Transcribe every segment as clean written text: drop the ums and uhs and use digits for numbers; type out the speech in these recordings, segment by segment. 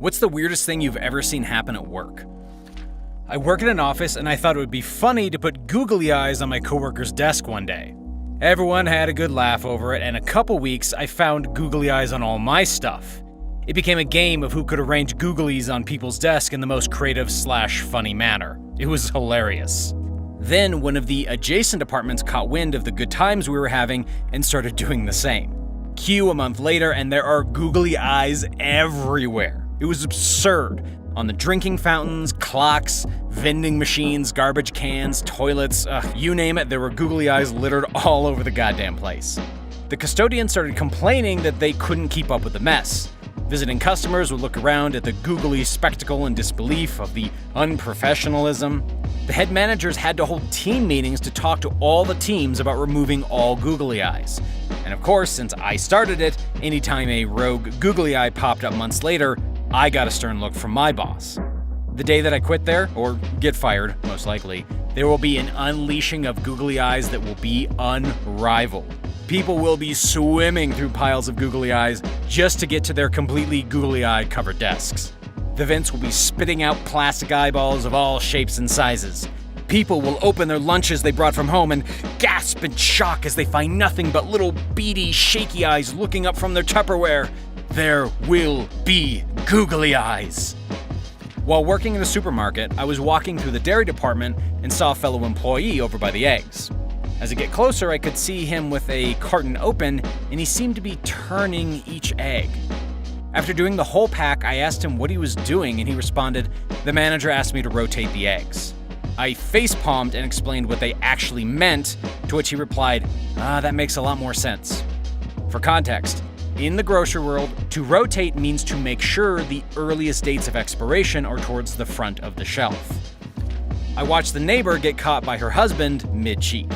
What's the weirdest thing you've ever seen happen at work? I work in an office and I thought it would be funny to put googly eyes on my coworker's desk one day. Everyone had a good laugh over it, and in a couple weeks I found googly eyes on all my stuff. It became a game of who could arrange googlies on people's desks in the most creative/funny manner. It was hilarious. Then one of the adjacent apartments caught wind of the good times we were having and started doing the same. Cue a month later and there are googly eyes everywhere. It was absurd. On the drinking fountains, clocks, vending machines, garbage cans, toilets, you name it, there were googly eyes littered all over the goddamn place. The custodian started complaining that they couldn't keep up with the mess. Visiting customers would look around at the googly spectacle in disbelief of the unprofessionalism. The head managers had to hold team meetings to talk to all the teams about removing all googly eyes. And of course, since I started it, anytime a rogue googly eye popped up months later, I got a stern look from my boss. The day that I quit there, or get fired, most likely, there will be an unleashing of googly eyes that will be unrivaled. People will be swimming through piles of googly eyes just to get to their completely googly eye covered desks. The vents will be spitting out plastic eyeballs of all shapes and sizes. People will open their lunches they brought from home and gasp in shock as they find nothing but little beady, shaky eyes looking up from their Tupperware. There will be googly eyes. While working in a supermarket, I was walking through the dairy department and saw a fellow employee over by the eggs. As I get closer, I could see him with a carton open, and he seemed to be turning each egg. After doing the whole pack, I asked him what he was doing, and he responded, "The manager asked me to rotate the eggs." I facepalmed and explained what they actually meant, to which he replied, that makes a lot more sense. For context, in the grocery world, to rotate means to make sure the earliest dates of expiration are towards the front of the shelf. I watched the neighbor get caught by her husband mid-cheat.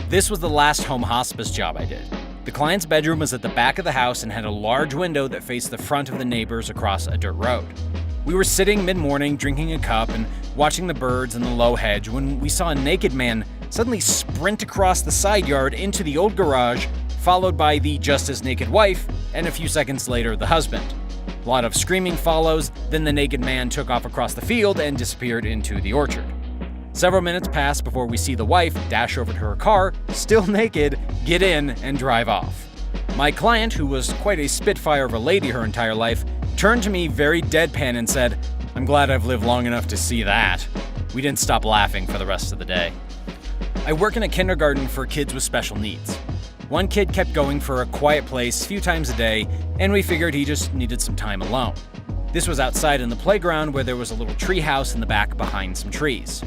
This was the last home hospice job I did. The client's bedroom was at the back of the house and had a large window that faced the front of the neighbors across a dirt road. We were sitting mid-morning drinking a cup and watching the birds in the low hedge when we saw a naked man suddenly sprint across the side yard into the old garage, followed by the just as naked wife, and a few seconds later, the husband. A lot of screaming follows, then the naked man took off across the field and disappeared into the orchard. Several minutes pass before we see the wife dash over to her car, still naked, get in, and drive off. My client, who was quite a spitfire of a lady her entire life, turned to me very deadpan and said, "I'm glad I've lived long enough to see that." We didn't stop laughing for the rest of the day. I work in a kindergarten for kids with special needs. One kid kept going for a quiet place a few times a day, and we figured he just needed some time alone. This was outside in the playground where there was a little tree house in the back behind some trees.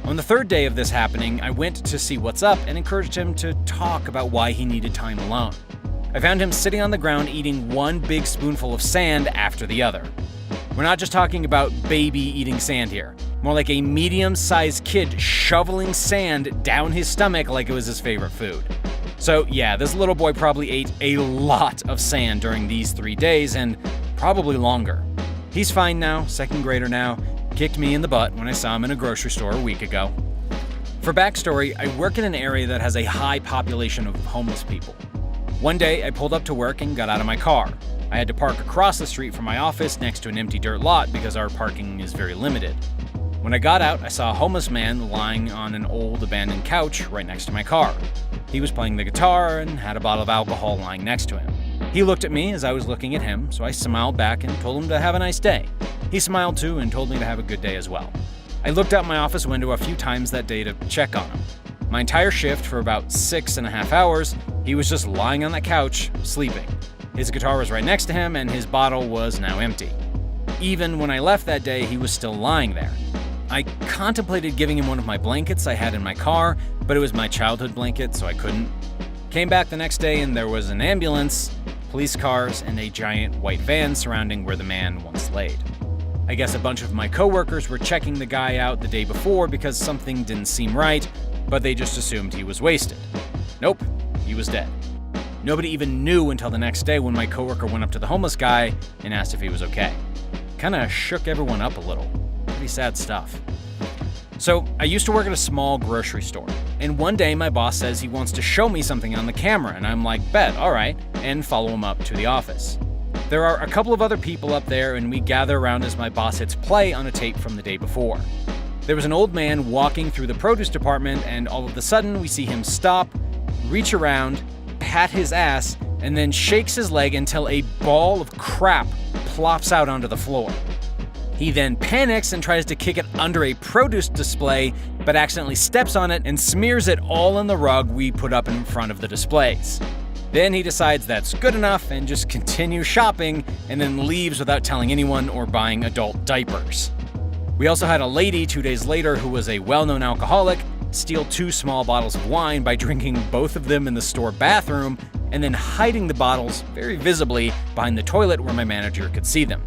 On the third day of this happening, I went to see what's up and encouraged him to talk about why he needed time alone. I found him sitting on the ground eating one big spoonful of sand after the other. We're not just talking about baby eating sand here, more like a medium-sized kid shoveling sand down his stomach like it was his favorite food. So yeah, this little boy probably ate a lot of sand during these 3 days and probably longer. He's fine now, second grader now, kicked me in the butt when I saw him in a grocery store a week ago. For backstory, I work in an area that has a high population of homeless people. One day, I pulled up to work and got out of my car. I had to park across the street from my office next to an empty dirt lot because our parking is very limited. When I got out, I saw a homeless man lying on an old abandoned couch right next to my car. He was playing the guitar and had a bottle of alcohol lying next to him. He looked at me as I was looking at him, so I smiled back and told him to have a nice day. He smiled too and told me to have a good day as well. I looked out my office window a few times that day to check on him. My entire shift for about 6.5 hours, he was just lying on that couch, sleeping. His guitar was right next to him and his bottle was now empty. Even when I left that day, he was still lying there. I contemplated giving him one of my blankets I had in my car, but it was my childhood blanket, so I couldn't. Came back the next day and there was an ambulance, police cars, and a giant white van surrounding where the man once laid. I guess a bunch of my coworkers were checking the guy out the day before because something didn't seem right, but they just assumed he was wasted. Nope, he was dead. Nobody even knew until the next day when my coworker went up to the homeless guy and asked if he was okay. Kinda shook everyone up a little. Pretty sad stuff. So, I used to work at a small grocery store, and one day my boss says he wants to show me something on the camera, and I'm like, bet, alright, and follow him up to the office. There are a couple of other people up there, and we gather around as my boss hits play on a tape from the day before. There was an old man walking through the produce department, and all of a sudden we see him stop, reach around, pat his ass, and then shakes his leg until a ball of crap plops out onto the floor. He then panics and tries to kick it under a produce display, but accidentally steps on it and smears it all on the rug we put up in front of the displays. Then he decides that's good enough and just continues shopping, and then leaves without telling anyone or buying adult diapers. We also had a lady 2 days later who was a well-known alcoholic steal 2 small bottles of wine by drinking both of them in the store bathroom and then hiding the bottles very visibly behind the toilet where my manager could see them.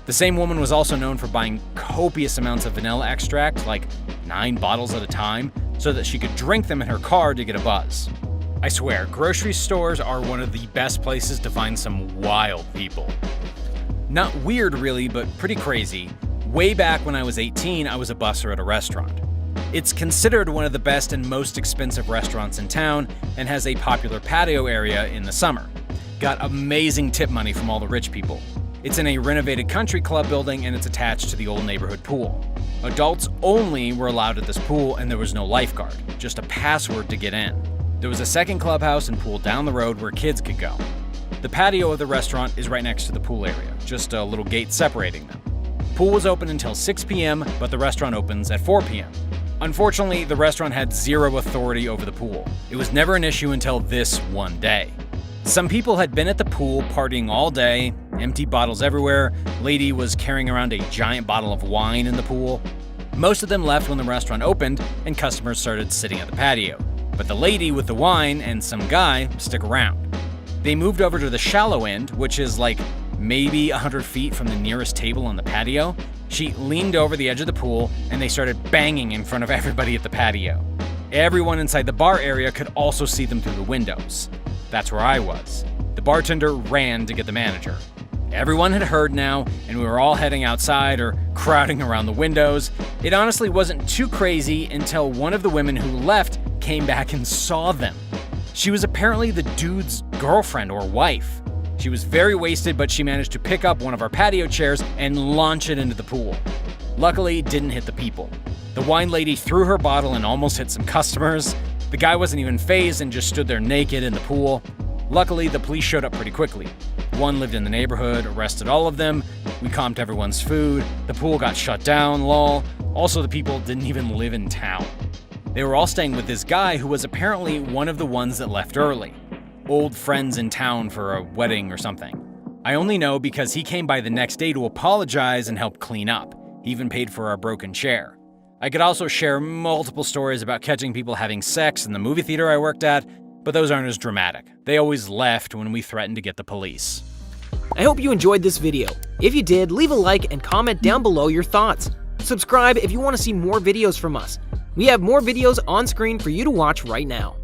The same woman was also known for buying copious amounts of vanilla extract, like 9 bottles at a time, so that she could drink them in her car to get a buzz. I swear, grocery stores are one of the best places to find some wild people. Not weird really, but pretty crazy. Way back when I was 18, I was a busser at a restaurant. It's considered one of the best and most expensive restaurants in town and has a popular patio area in the summer. Got amazing tip money from all the rich people. It's in a renovated country club building and it's attached to the old neighborhood pool. Adults only were allowed at this pool and there was no lifeguard, just a password to get in. There was a second clubhouse and pool down the road where kids could go. The patio of the restaurant is right next to the pool area, just a little gate separating them. Pool was open until 6 p.m., but the restaurant opens at 4 p.m. Unfortunately, the restaurant had zero authority over the pool. It was never an issue until this one day. Some people had been at the pool partying all day, empty bottles everywhere. Lady was carrying around a giant bottle of wine in the pool. Most of them left when the restaurant opened and customers started sitting at the patio. But the lady with the wine and some guy stick around. They moved over to the shallow end, which is like maybe 100 feet from the nearest table on the patio. She leaned over the edge of the pool and they started banging in front of everybody at the patio. Everyone inside the bar area could also see them through the windows. That's where I was. The bartender ran to get the manager. Everyone had heard now, and we were all heading outside or crowding around the windows. It honestly wasn't too crazy until one of the women who left came back and saw them. She was apparently the dude's girlfriend or wife. She was very wasted, but she managed to pick up one of our patio chairs and launch it into the pool. Luckily, it didn't hit the people. The wine lady threw her bottle and almost hit some customers. The guy wasn't even fazed and just stood there naked in the pool. Luckily, the police showed up pretty quickly. One lived in the neighborhood, arrested all of them. We comped everyone's food. The pool got shut down, lol. Also, the people didn't even live in town. They were all staying with this guy who was apparently one of the ones that left early. Old friends in town for a wedding or something. I only know because he came by the next day to apologize and help clean up. He even paid for our broken chair. I could also share multiple stories about catching people having sex in the movie theater I worked at, but those aren't as dramatic. They always left when we threatened to get the police. I hope you enjoyed this video. If you did, leave a like and comment down below your thoughts. Subscribe if you want to see more videos from us. We have more videos on screen for you to watch right now.